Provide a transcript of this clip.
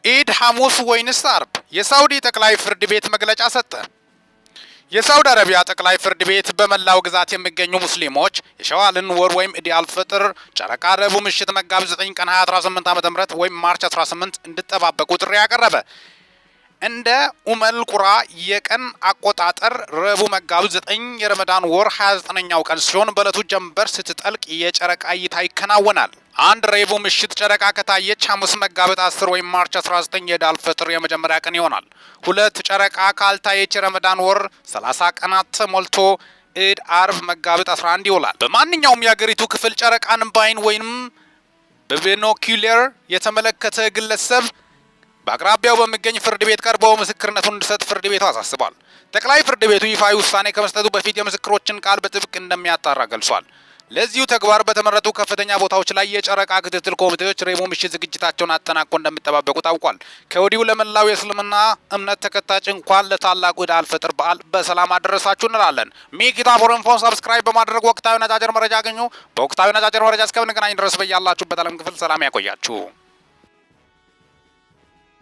ኢድ ሐሙስ ወይንስ አርብ? የሳውዲ ጠቅላይ ፍርድ ቤት መግለጫ ሰጠ። የሳውዲ አረቢያ ጠቅላይ ፍርድ ቤት በመላው ግዛት የሚገኙ ሙስሊሞች የሸዋልን ወር ወይም ኢድ አልፈጥር ጨረቃ ረቡዕ ምሽት መጋቢት 9 ቀን 2018 ዓ.ም ወይም ማርች 18 እንዲጠባበቁ ጥሪ ያቀረበ። እንደ ኡመል ቁራ የቀን አቆጣጠር ረቡዕ መጋቢት 9 የረመዳን ወር 29ኛው ቀን ሲሆን በዕለቱ ጀንበር ስትጠልቅ የጨረቃ እይታ ይከናወናል። አንድ ረቡዕ ምሽት ጨረቃ ከታየች ሐሙስ መጋቢት 10 ወይም ማርች 19 የኢድ አልፈጥር የመጀመሪያ ቀን ይሆናል። ሁለት ጨረቃ ካልታየች የረመዳን ወር 30 ቀናት ተሞልቶ ኢድ አርብ መጋቢት 11 ይውላል። በማንኛውም የአገሪቱ ክፍል ጨረቃን በዓይን ወይም በቢኖኩለር የተመለከተ ግለሰብ በአቅራቢያው በሚገኝ ፍርድ ቤት ቀርበው ምስክርነቱን እንዲሰጥ ፍርድ ቤቱ አሳስቧል። ጠቅላይ ፍርድ ቤቱ ይፋዊ ውሳኔ ከመስጠቱ በፊት የምስክሮችን ቃል በጥብቅ እንደሚያጣራ ገልጿል። ለዚሁ ተግባር በተመረጡ ከፍተኛ ቦታዎች ላይ የጨረቃ ክትትል ኮሚቴዎች ረቡዕ ምሽት ዝግጅታቸውን አጠናቀው እንደሚጠባበቁ ታውቋል። ከወዲሁ ለመላው የእስልምና እምነት ተከታዮች እንኳን ለታላቁ ኢድ አልፈጥር በዓል በሰላም አደረሳችሁ እንላለን። ሚኪታ ፎረንፎን ሰብስክራይብ በማድረግ ወቅታዊ ነጫጭር መረጃ አገኙ። በወቅታዊ ነጫጭር መረጃ እስከምንገናኝ ድረስ በያላችሁበት ዓለም ክፍል ሰላም ያቆያችሁ።